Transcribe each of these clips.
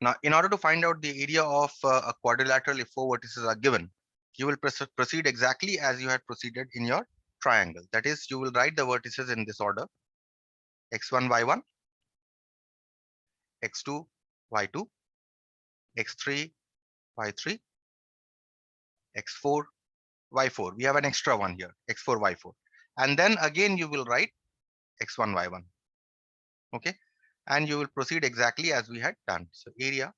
Now, in order to find out the area of a quadrilateral if four vertices are given, you will proceed exactly as you had proceeded in your triangle. That is, you will write the vertices in this order: x1, y1, x2, y2, x3, y3, x4, y4. We have an extra one here, x4, y4. And then again, you will write x1, y1. Okay. And you will proceed exactly as we had done. So area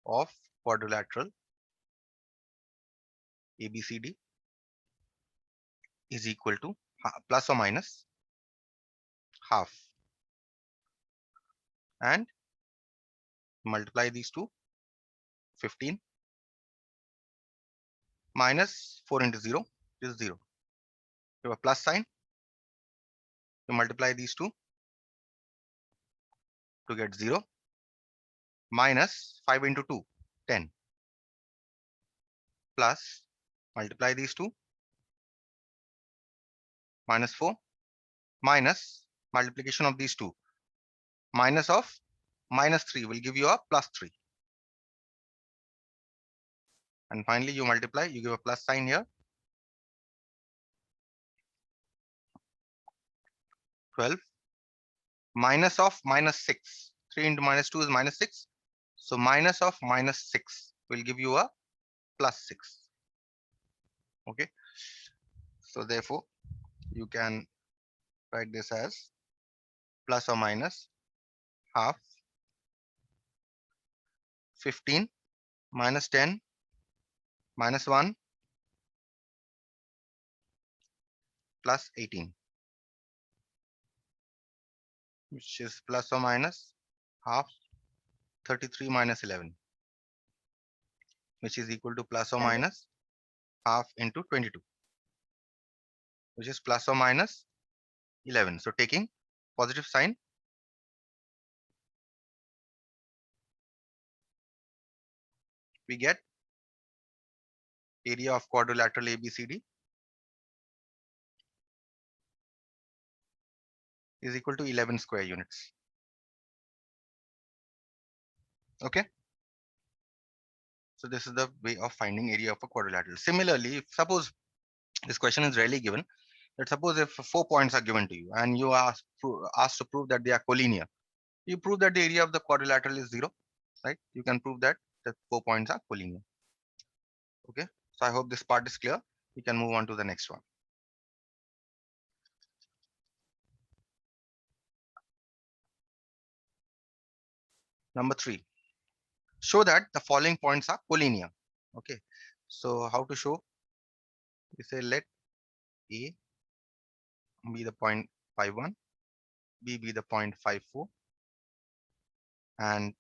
of quadrilateral ABCD is equal to plus or minus half, and multiply these two. 15 minus 4 into 0 is 0. You have a plus sign. You multiply these two to get 0. Minus 5 into 2, 10. Plus, multiply these two. Minus 4. Minus multiplication of these two. Minus of minus 3 will give you a plus 3. And finally, you multiply, you give a plus sign here. 12 minus of minus 6. 3 into minus 2 is minus 6. So minus of minus 6 will give you a plus 6. Okay. So therefore, you can write this as plus or minus half 15 minus 10 minus 1 plus 18, which is plus or minus half 33 minus 11, which is equal to plus or minus half into 22, which is plus or minus 11. So taking positive sign, we get area of quadrilateral ABCD is equal to 11 square units. Okay. So this is the way of finding area of a quadrilateral. Similarly, if suppose this question is rarely given, let's suppose if 4 points are given to you and you are asked to prove that they are collinear, you prove that the area of the quadrilateral is 0, right? You can prove that the 4 points are collinear. Okay. So I hope this part is clear. We can move on to the next one. Number 3, show that the following points are collinear. Okay. So how to show? We say let A be the point 51, B be the point 54, and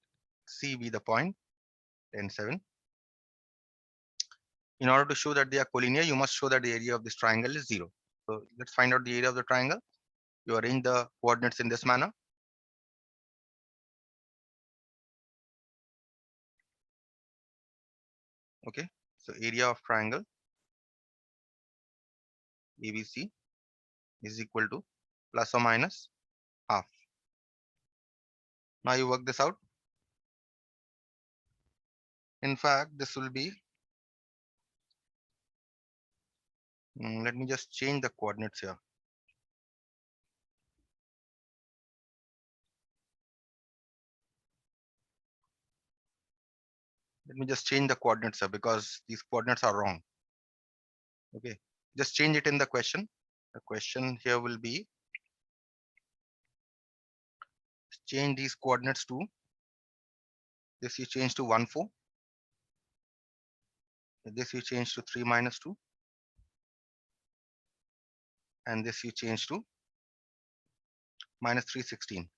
C be the point 107. In order to show that they are collinear, you must show that the area of this triangle is 0. So let's find out the area of the triangle. You arrange the coordinates in this manner. Okay. So area of triangle ABC is equal to plus or minus half. Now you work this out. In fact, this will be, let me just change the coordinates here. Let me just change the coordinates here because these coordinates are wrong. Okay, just change it in the question. The question here will be, change these coordinates to, this you change to 1, 4. This you change to 3 minus 2. And this you change to minus 3, 16.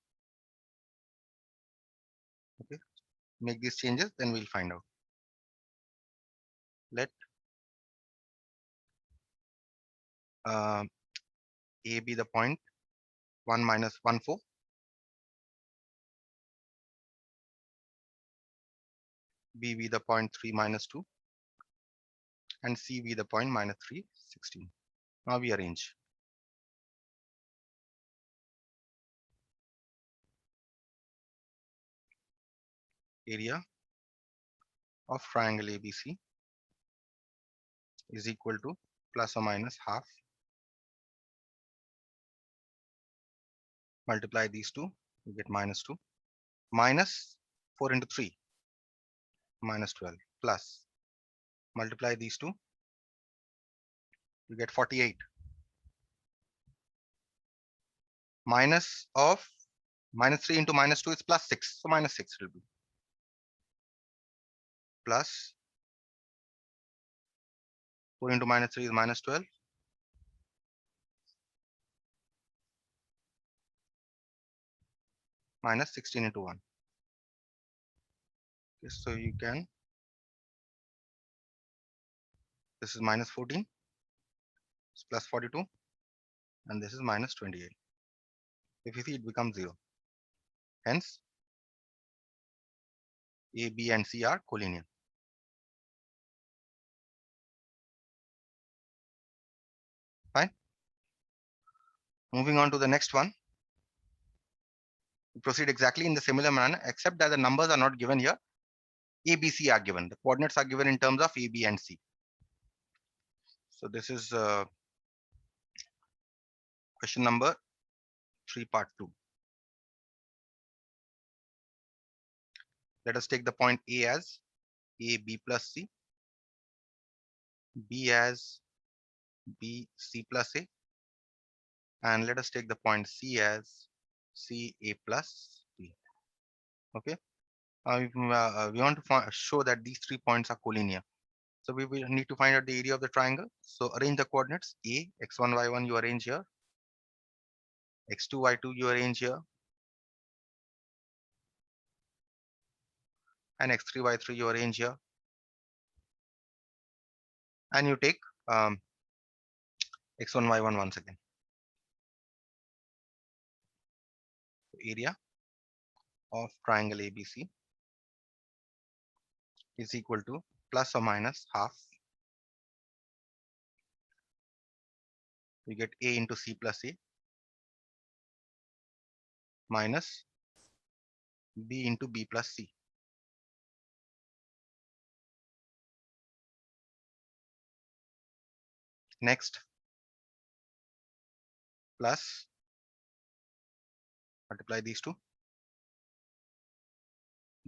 Okay, make these changes, then we'll find out. Let A be the point 1 minus 1, 4. B be the point 3 minus 2. And C be the point minus 3, 16. Now we arrange. area of triangle ABC is equal to plus or minus half. Multiply these two, you get minus 2. Minus 4 into 3, minus 12. Plus, multiply these two, you get 48. Minus of minus 3 into minus 2 is plus 6. So minus 6 will be. Plus 4 into minus 3 is minus 12. Minus 16 into 1. Okay, so you can, this is minus 14, it's plus 42, and this is minus 28. If you see, it becomes 0. Hence, A, B, and C are collinear. Fine. Moving on to the next one. We proceed exactly in the similar manner, except that the numbers are not given here. A, B, C are given. The coordinates are given in terms of A, B, and C. So this is question number 3, part 2. Let us take the point A as A, B plus C, B as B, C plus A, and let us take the point C as C, A plus B. Okay. We want to show that these 3 points are collinear. So we will need to find out the area of the triangle. So arrange the coordinates. A, x1, y1 you arrange here. x2, y2 you arrange here. And x3, y3 you arrange here. And you take x1, y1 once again. Area of triangle ABC is equal to plus or minus half. We get A into C plus A minus B into B plus C. Next, plus, multiply these two,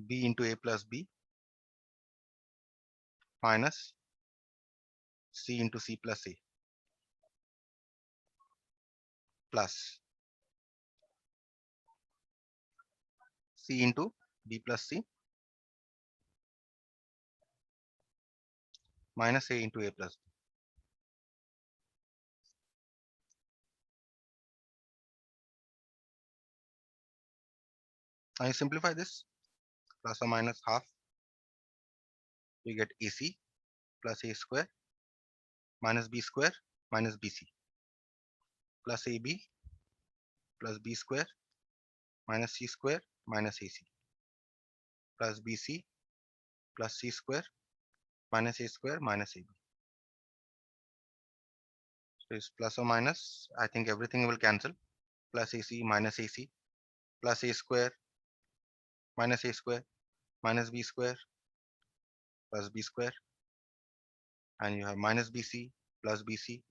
B into A plus B minus C into C plus A plus C into B plus C minus A into A plus B. Now you simplify this, plus or minus half, you get AC plus A square minus B square minus BC plus AB plus B square minus C square minus AC plus BC plus C square minus A square minus AB. So it's plus or minus, I think everything will cancel, plus AC minus AC plus A square minus A square minus B square plus B square, and you have minus BC plus BC,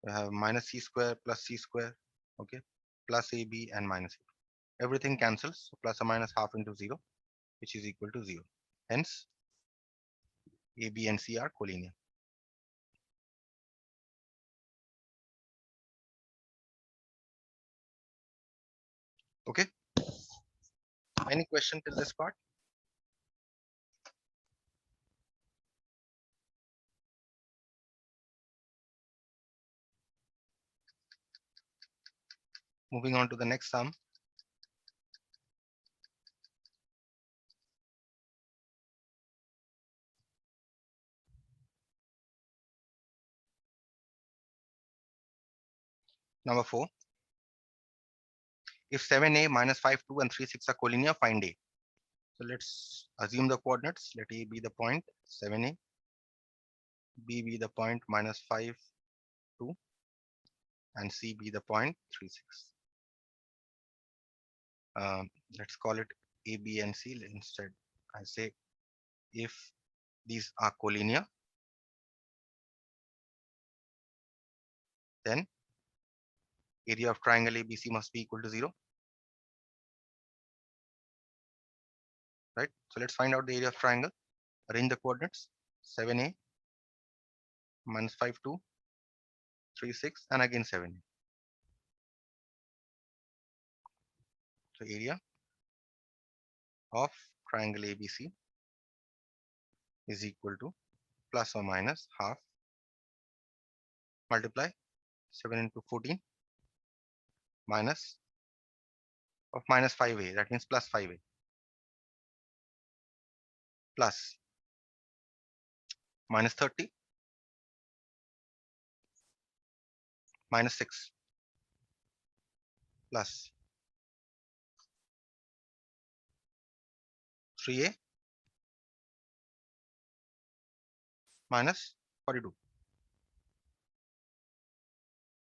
you have minus C square plus C square, okay, plus AB and minus AB. Everything cancels, so plus or minus half into 0, which is equal to 0. Hence, A, B, and C are collinear. Okay. Any question till this part? Moving on to the next sum. Number 4. If 7a minus 5, 2 and 3, 6 are collinear, find a. So let's assume the coordinates. Let a be the point 7a, b be the point minus 5, 2, and c be the point 3, 6. Let's call it A, B, and C. Instead, I say if these are collinear, then area of triangle ABC must be equal to 0, right? So let's find out the area of triangle. Arrange the coordinates: 7a minus 5, 2, 3, 6, and again 7a. So area of triangle ABC is equal to plus or minus half, multiply 7 into 14 minus of minus 5a, that means plus 5a, plus minus 30 minus 6 plus 3a minus 42,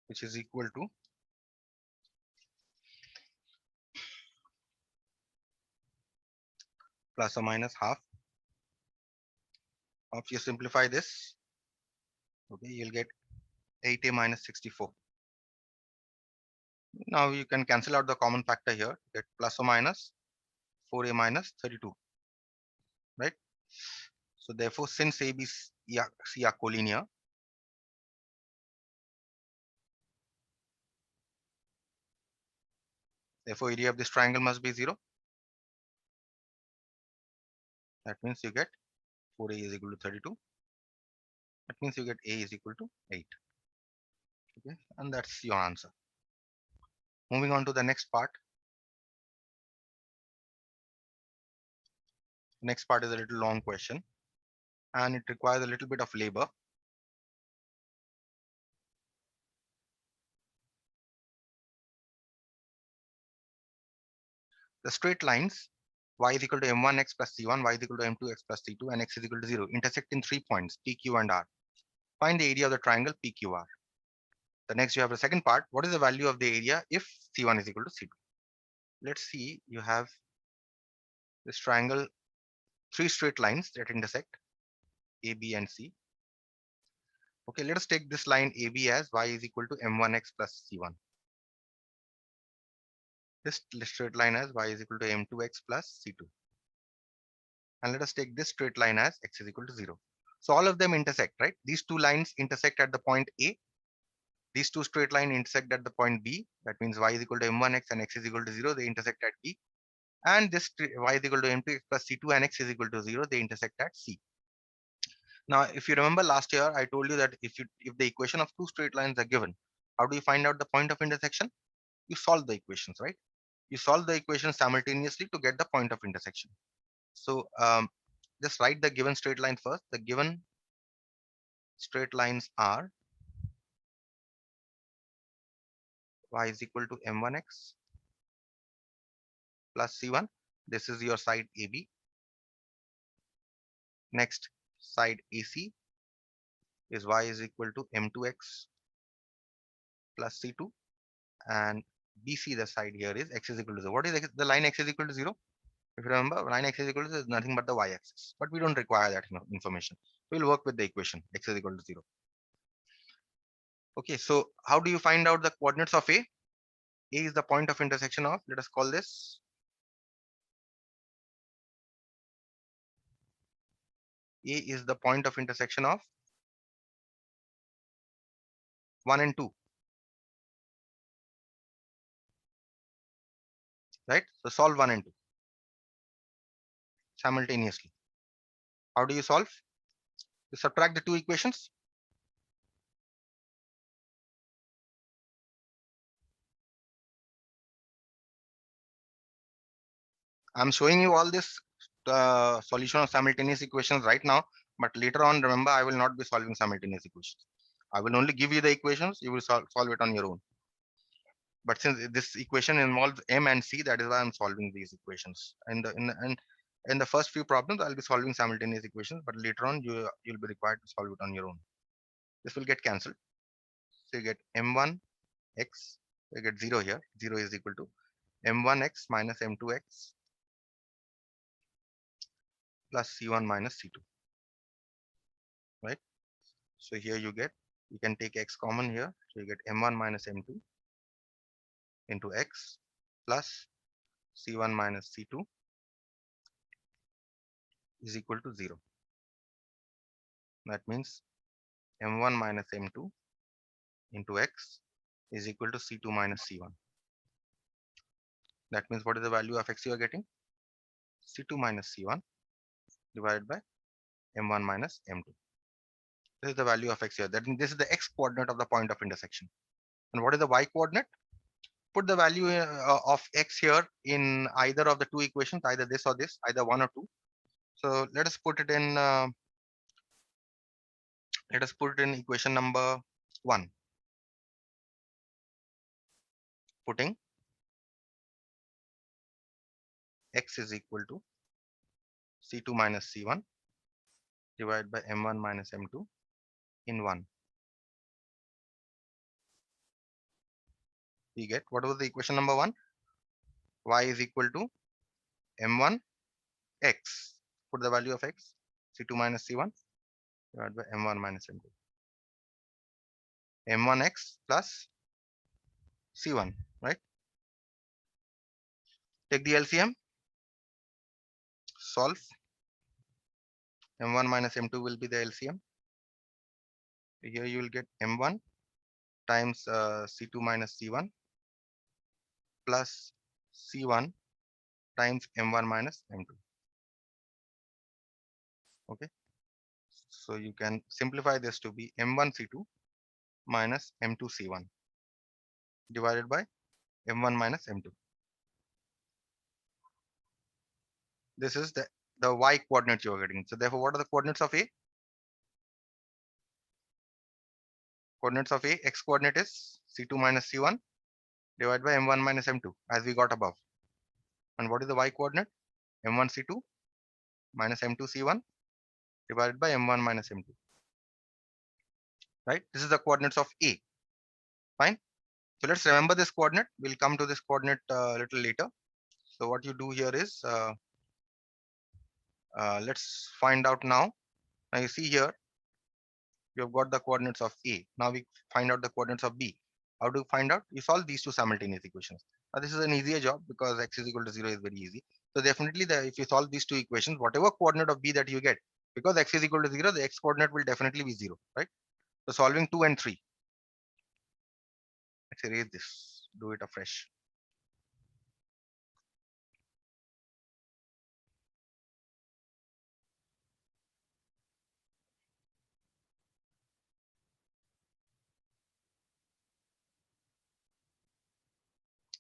which is equal to plus or minus half of, you simplify this, okay, you'll get 8a minus 64. Now you can cancel out the common factor here, get plus or minus 4a minus 32, right? So therefore, since A, B, C are collinear, therefore area of this triangle must be 0. That means you get 4a is equal to 32. That means you get a is equal to 8. Okay, and that's your answer. Moving on to the next part. The next part is a little long question, and it requires a little bit of labor. The straight lines y is equal to m1x plus c1, y is equal to m2x plus c2, and x is equal to 0 intersect in 3 points p, q, and r. Find the area of the triangle PQR. The next you have the second part. What is the value of the area if C1 is equal to C2? Let's see, you have this triangle, 3 straight lines that intersect A, B, and C. Okay, let us take this line AB as y is equal to m1x plus c1. This straight line as y is equal to m2x plus c2. And let us take this straight line as x is equal to 0. So all of them intersect, right? These two lines intersect at the point A. These two straight lines intersect at the point B. That means y is equal to m1x and x is equal to 0. They intersect at B. And this y is equal to m2x plus c2 and x is equal to 0. They intersect at C. Now, if you remember last year, I told you that if the equation of two straight lines are given, how do you find out the point of intersection? You solve the equations, right? You solve the equations simultaneously to get the point of intersection. So just write the given straight line first. The given straight lines are y is equal to m1x plus c1. This is your side AB. Next, side AC is y is equal to m2x plus c2, and BC, the side here, is x is equal to 0. What is the line x is equal to 0? If you remember, line x is equal to 0 is nothing but the y-axis, but we don't require that information. We'll work with the equation x is equal to 0. Okay, so how do you find out the coordinates of A? A is the point of intersection of, let us call this A is the point of intersection of 1 and 2, right? So solve 1 and 2 simultaneously. How do you solve? You subtract the two equations. I'm showing you all this solution of simultaneous equations right now, but later on, remember, I will not be solving simultaneous equations. I will only give you the equations, you will solve it on your own. But since this equation involves m and c, that is why I'm solving these equations. And in the first few problems, I'll be solving simultaneous equations, but later on, you'll be required to solve it on your own. This will get cancelled. So you get m1 x, you get 0 here. 0 is equal to m1x minus m2x plus C1 minus C2, right? So here you can take X common here. So you get M1 minus M2 into X plus C1 minus C2 is equal to 0. That means M1 minus M2 into X is equal to C2 minus C1. That means what is the value of X you are getting? C2 minus C1 divided by M1 minus M2. This is the value of X here. That means this is the X coordinate of the point of intersection. And what is the Y coordinate? Put the value of X here in either of the two equations, either this or this, either one or two. So let us put it in equation number 1. Putting X is equal to C2 minus C1 divided by M1 minus M2 in 1. We get, what was the equation number 1? Y is equal to M1 X. Put the value of X, C2 minus C1 divided by M1 minus M2. M1X plus C1, right? Take the LCM, solve. M1 minus M2 will be the LCM. Here you will get M1 times C2 minus C1 plus C1 times M1 minus M2. Okay. So you can simplify this to be M1 C2 minus M2 C1 divided by M1 minus M2. This is the Y coordinate you are getting. So therefore, what are the coordinates of A? Coordinates of A, X coordinate is C2 minus C1 divided by M1 minus M2 as we got above. And what is the Y coordinate? M1 C2 minus M2 C1 divided by M1 minus M2. Right? This is the coordinates of A. Fine. So let's remember this coordinate. We'll come to this coordinate a little later. So what you do here is, let's find out now. Now you see here, you have got the coordinates of A. Now we find out the coordinates of B. How do you find out? You solve these two simultaneous equations. Now this is an easier job because X is equal to 0 is very easy. So definitely if you solve these two equations, whatever coordinate of B that you get, because X is equal to 0, the X coordinate will definitely be 0, right? So solving 2 and 3. Let's erase this, do it afresh.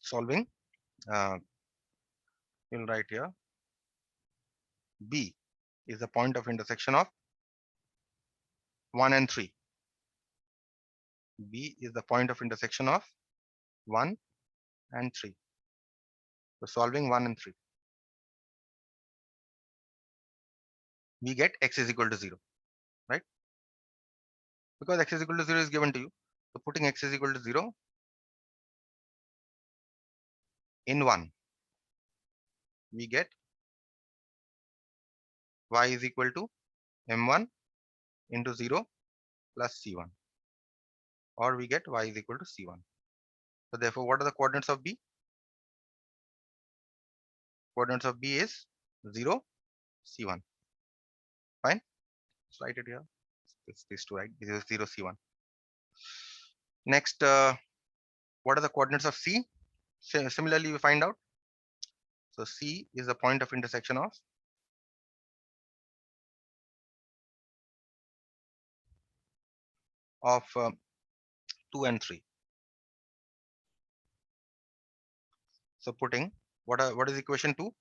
Solving, we'll write here B is the point of intersection of 1 and 3. B is the point of intersection of 1 and 3. So solving 1 and 3. We get X is equal to 0, right? Because X is equal to 0 is given to you. So putting X is equal to 0 in 1, we get Y is equal to M1 into 0 plus C1, or we get Y is equal to C1. So therefore, what are the coordinates of B? Coordinates of B is 0, C1. Fine. Let's write it here. It's these two, right? This is 0, C1. Next, what are the coordinates of C? Similarly, we find out. So C is the point of intersection of 2 and 3. So putting what is equation 2?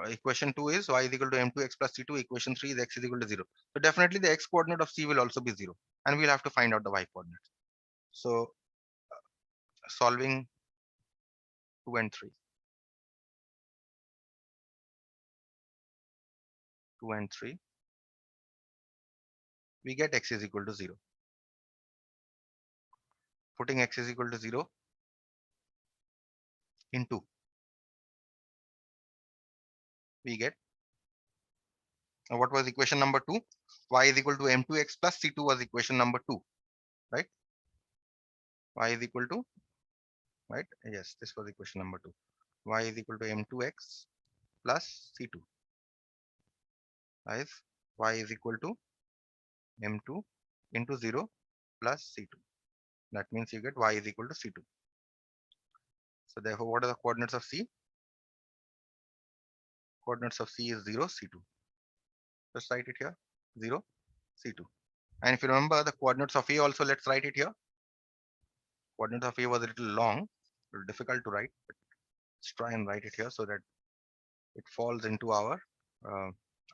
Equation 2 is Y is equal to M2X plus C2. Equation 3 is X is equal to 0. So definitely the X coordinate of C will also be 0, and we'll have to find out the Y coordinate. So solving 2 and 3. 2 and 3. We get X is equal to 0. Putting X is equal to 0 in 2. We get Now, what was equation number 2? Y is equal to m2x plus c2 was equation number 2, right? Y is equal to, right? Yes, this was equation number 2. Y is equal to m2x plus c2. Is y is equal to m2 into 0 plus c2. That means you get y is equal to c2. So therefore, what are the coordinates of c? Coordinates of c is 0, c2. Just write it here, 0, c2. And if you remember the coordinates of a also, let's write it here. Coordinates of a was a little long, a little difficult to write, but let's try and write it here so that it falls into our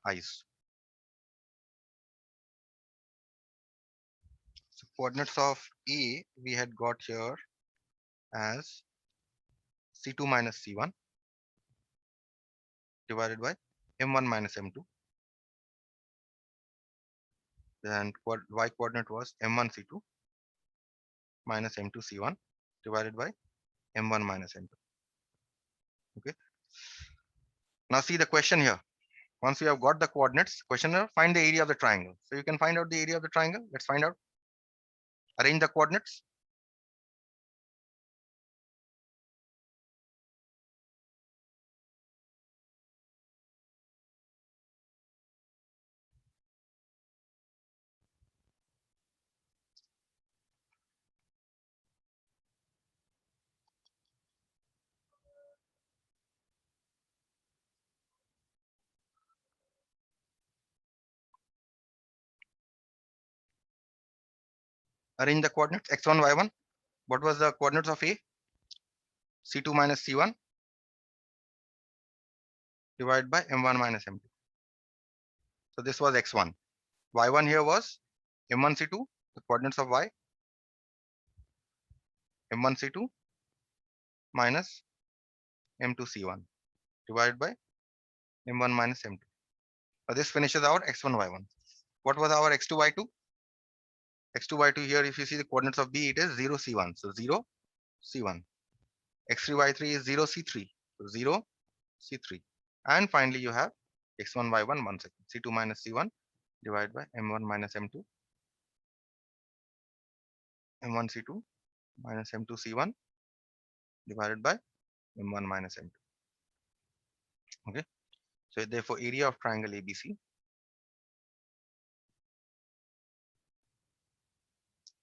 eyes. So coordinates of a we had got here as c2 minus c1 divided by m1 minus m2. And y coordinate was m1 c2 minus m2 c1 divided by m1 minus m2. Okay. Now see the question here. Once you have got the coordinates, questioner, find the area of the triangle. So you can find out the area of the triangle. Let's find out. Arrange the coordinates. Arrange the coordinates x1, y1. What was the coordinates of A? C2 minus C1 divided by M1 minus M2. So this was x1. Y1 here was M1 C2, the coordinates of Y, M1 C2 minus M2 C1 divided by M1 minus M2. Now this finishes our x1, y1. What was our x2, y2? X2, y2 here, if you see the coordinates of B, it is 0, C1. So 0, C1. X3, y3 is 0, C3. So 0, C3. And finally, you have x1, y1, 1 second. C2 minus C1 divided by M1 minus M2. M1 C2 minus M2 C1 divided by M1 minus M2. Okay. So therefore, area of triangle ABC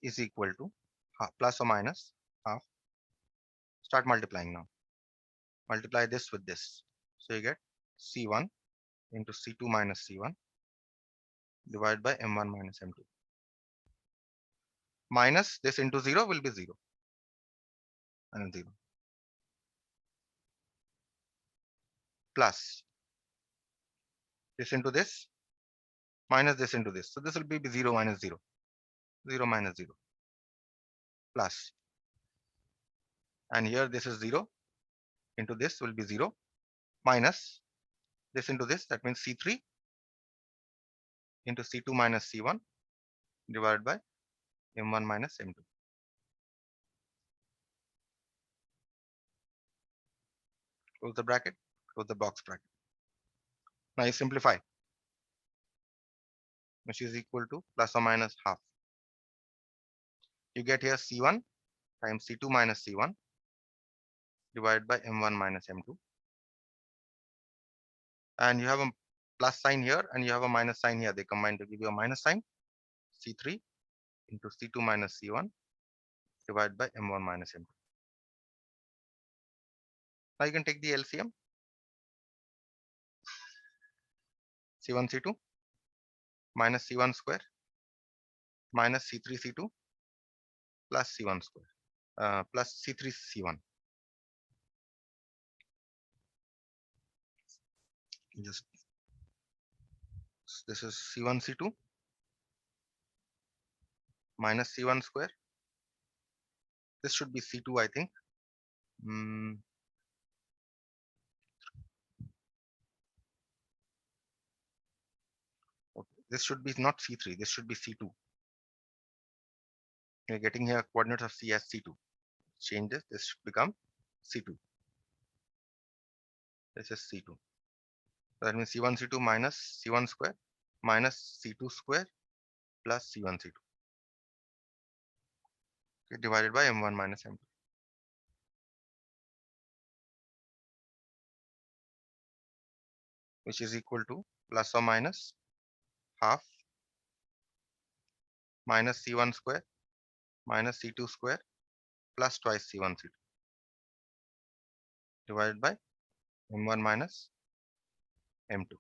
is equal to half, plus or minus half. Start multiplying now. Multiply this with this. So you get C1 into C2 minus C1 divided by M1 minus M2. Minus this into 0 will be 0 and 0. Plus this into this minus this into this. So this will be 0 minus 0. 0 minus 0. Plus. And here this is 0 into this will be 0 minus this into this. That means C3 into C2 minus C1 divided by M1 minus M2. Close the bracket, close the box bracket. Now you simplify, which is equal to plus or minus half. You get here C1 times C2 minus C1 divided by M1 minus M2. And you have a plus sign here and you have a minus sign here. They combine to give you a minus sign. C3 into C2 minus C1 divided by M1 minus M2. Now you can take the LCM. C1 C2 minus C1 square minus C3 C2 plus C1 square plus C3 C1. Just this is C1 C2 minus C1 square. This should be C2, I think. Okay. This should be not C3. This should be C2. You're getting here coordinates of C as C2. Change this. This should become C2. This is C2. That means C1 C2 minus C1 square minus C2 square plus C1 C2, okay, divided by M1 minus M2, which is equal to plus or minus half minus C1 square minus C2 square plus twice C1 C2 divided by M1 minus M2.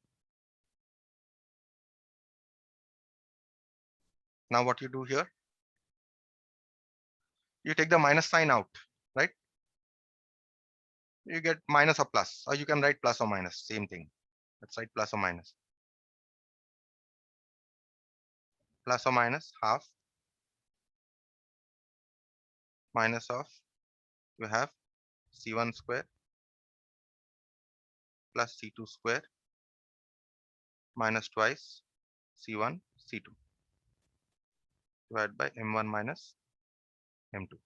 Now what you do here, you take the minus sign out, right? You get minus or plus, or you can write plus or minus, same thing. Let's write plus or minus. Plus or minus half minus of, you have C1 square plus C2 square minus twice C1 C2 divided by M1 minus M2.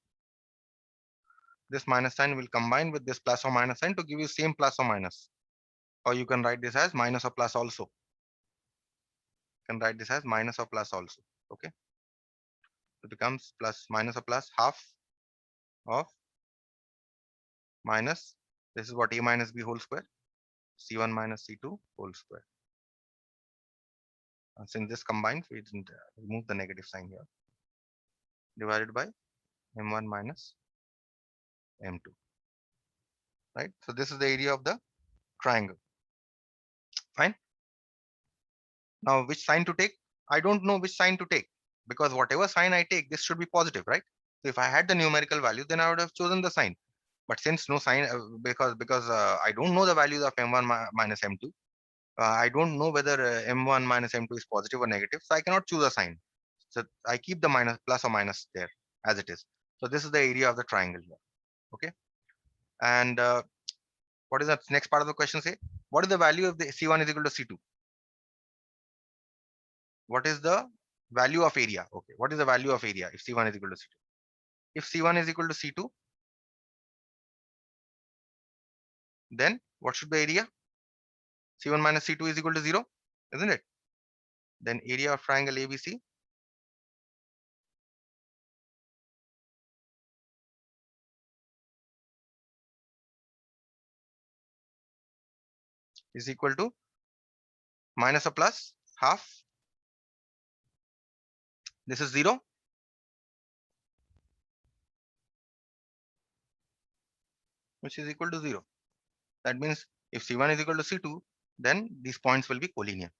This minus sign will combine with this plus or minus sign to give you same plus or minus. Or you can write this as minus or plus also. You can write this as minus or plus also. Okay. It becomes plus minus or plus half of minus, this is what A minus B whole square, C1 minus C2 whole square. And since this combines, we didn't remove the negative sign here, divided by M1 minus M2. Right. So this is the area of the triangle. Fine. Now which sign to take? I don't know which sign to take, because whatever sign I take, this should be positive, right? So if I had the numerical value, then I would have chosen the sign. But since no sign, because I don't know the values of M1 minus M2, I don't know whether M1 minus M2 is positive or negative, so I cannot choose a sign. So I keep the minus, plus or minus there as it is. So this is the area of the triangle here. Okay. And what is the next part of the question say? What is the value of the C1 is equal to C2? What is the value of area? Okay. What is the value of area if C1 is equal to C2? If C1 is equal to C2, then what should the area? C1 minus C2 is equal to 0, isn't it? Then area of triangle ABC is equal to minus or plus half. This is 0. Which is equal to 0. That means if C1 is equal to C2, then these points will be collinear.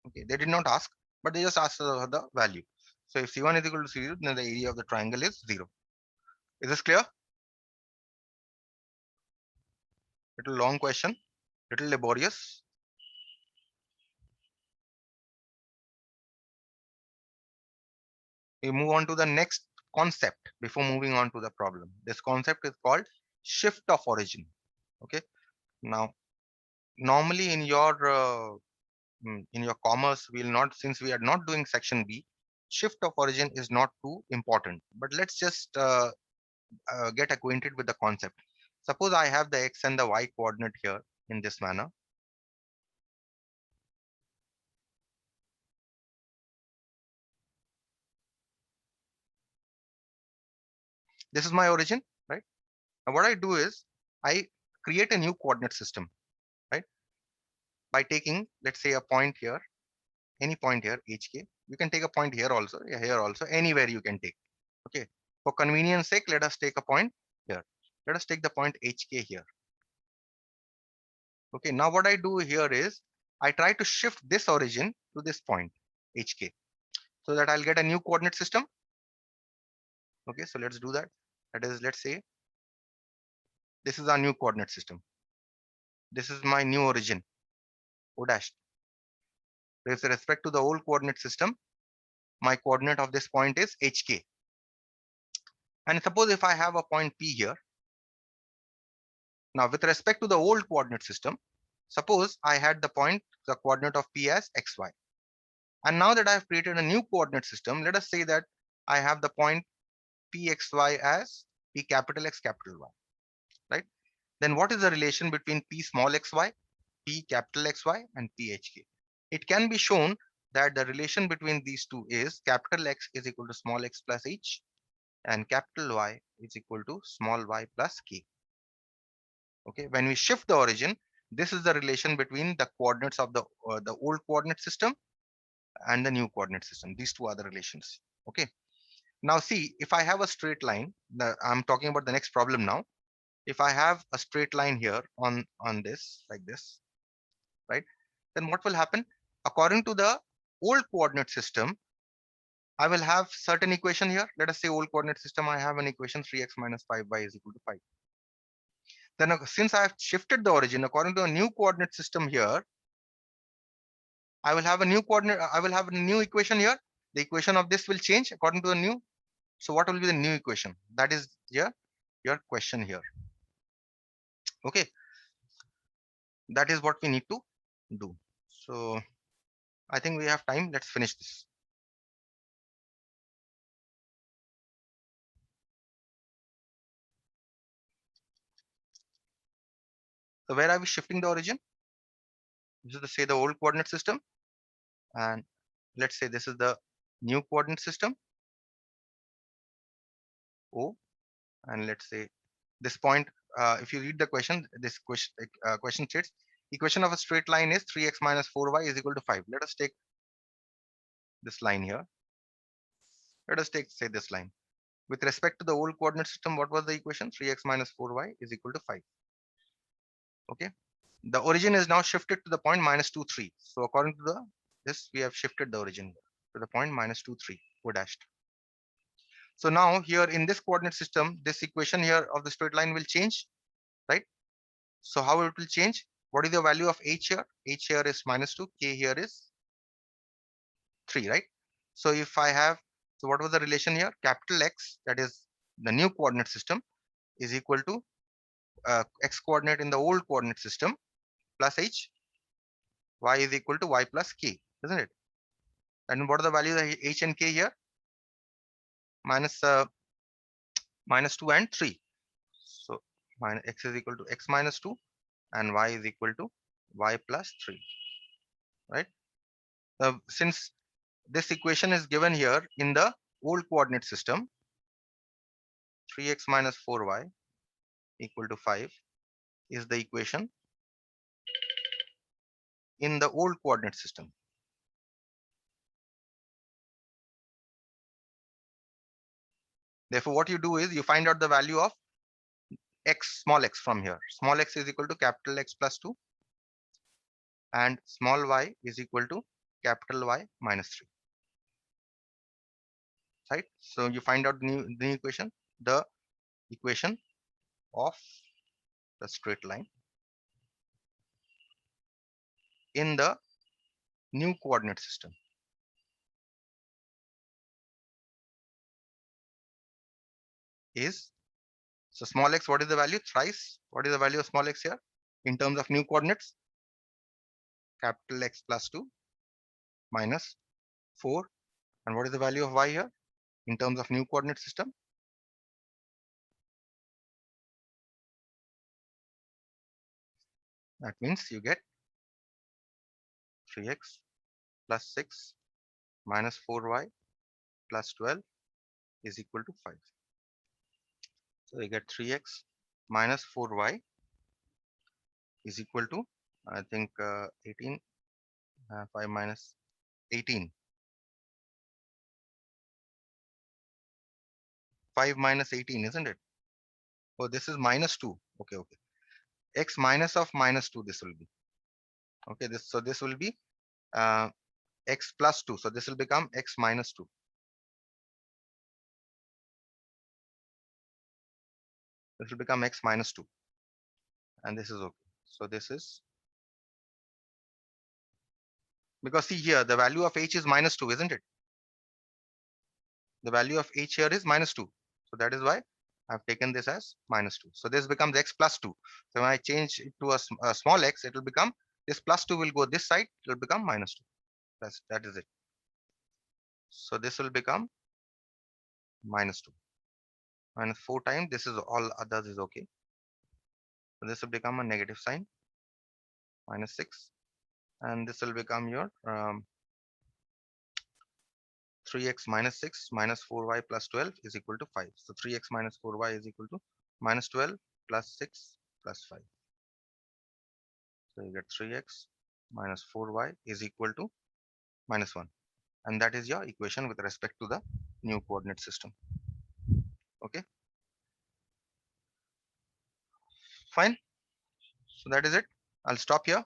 Okay, they did not ask, but they just asked the value. So if C1 is equal to 0, then the area of the triangle is 0. Is this clear? Little long question, little laborious. We move on to the next concept before moving on to the problem. This concept is called shift of origin. Okay. Now, normally in your commerce, we'll not, since we are not doing section B, shift of origin is not too important. But let's just get acquainted with the concept. Suppose I have the X and the Y coordinate here in this manner. This is my origin, right? And what I do is I create a new coordinate system, right? By taking, let's say, a point here, any point here, HK. You can take a point here also, anywhere you can take. Okay. For convenience sake, let us take a point here. Let us take the point HK here. Okay. Now what I do here is I try to shift this origin to this point HK, so that I'll get a new coordinate system. Okay. So let's do that. That is, let's say this is our new coordinate system. This is my new origin, O dash. With respect to the old coordinate system, my coordinate of this point is HK. And suppose if I have a point P here. Now with respect to the old coordinate system, suppose I had the point, the coordinate of P as XY. And now that I have created a new coordinate system, let us say that I have the point Pxy as P capital X capital Y, right? Then what is the relation between P small xy P capital XY and PHK. It can be shown that the relation between these two is capital X is equal to small x plus h and capital Y is equal to small y plus k. Okay, when we shift the origin, this is the relation between the coordinates of the old coordinate system and the new coordinate system. These two are the relations. Okay, now see, if I have a straight line, I'm talking about the next problem now. If I have a straight line here on this like this, right, then what will happen? According to the old coordinate system, I will have certain equation here. Let us say old coordinate system, I have an equation 3x minus 5y is equal to 5. Then since I have shifted the origin according to a new coordinate system here, I will have a new coordinate, I will have a new equation here. The equation of this will change according to the new. So what will be the new equation? That is here your question here. Okay, that is what we need to do. So I think we have time. Let's finish this. So where are we shifting the origin? This is the say the old coordinate system, and let's say this is the new coordinate system O, and let's say this point. If you read the question, this question states equation of a straight line is 3x minus 4y is equal to 5. Let us take this line here. Let us take say this line. With respect to the old coordinate system, what was the equation? 3x minus 4y is equal to 5. Okay. The origin is now shifted to the point minus 2, 3. So according to this, we have shifted the origin to the point minus 2, 3, O dashed. So now here in this coordinate system, this equation here of the straight line will change, right? So how it will change? What is the value of h here? H here is minus 2, k here is 3, right? So if I have, so what was the relation here? Capital X, that is the new coordinate system, is equal to x coordinate in the old coordinate system plus h, y is equal to y plus k, isn't it? And what are the values of h and k here? Minus, minus 2 and 3. So minus x is equal to x minus 2 and y is equal to y plus 3, right? Since this equation is given here in the old coordinate system, 3x minus 4y equal to 5 is the equation in the old coordinate system. Therefore, what you do is you find out the value of x, small x from here. Small x is equal to capital X plus 2 and small y is equal to capital Y minus 3. Right? So you find out the new equation, the equation of the straight line in the new coordinate system is, so small x, what is the value? Thrice. What is the value of small x here? In terms of new coordinates, capital X plus 2 minus 4. And what is the value of y here? In terms of new coordinate system, that means you get 3x plus 6 minus 4y plus 12 is equal to 5. So you get 3x minus 4y is equal to, I think, 18, 5 minus 18. 5 minus 18, isn't it? Oh, this is minus 2. Okay, okay. X minus of minus 2, this will be. Okay, this will be uh, x plus 2. So this will become x minus 2. This will become x minus 2. And this is okay. So this is, because see here, the value of h is minus 2, isn't it? The value of h here is minus 2. So that is why I've taken this as minus 2. So this becomes x plus 2. So when I change it to a small x, it will become, this plus 2 will go this side, it will become minus 2. That is it. So this will become minus 2. Minus 4 times, this is all others is okay. So this will become a negative sign. minus 6, and this will become your 3x minus 6 minus 4y plus 12 is equal to 5. So 3x minus 4y is equal to minus 12 plus 6 plus 5. So you get 3x minus 4y is equal to minus 1. And that is your equation with respect to the new coordinate system. Okay, fine. So that is it. I'll stop here.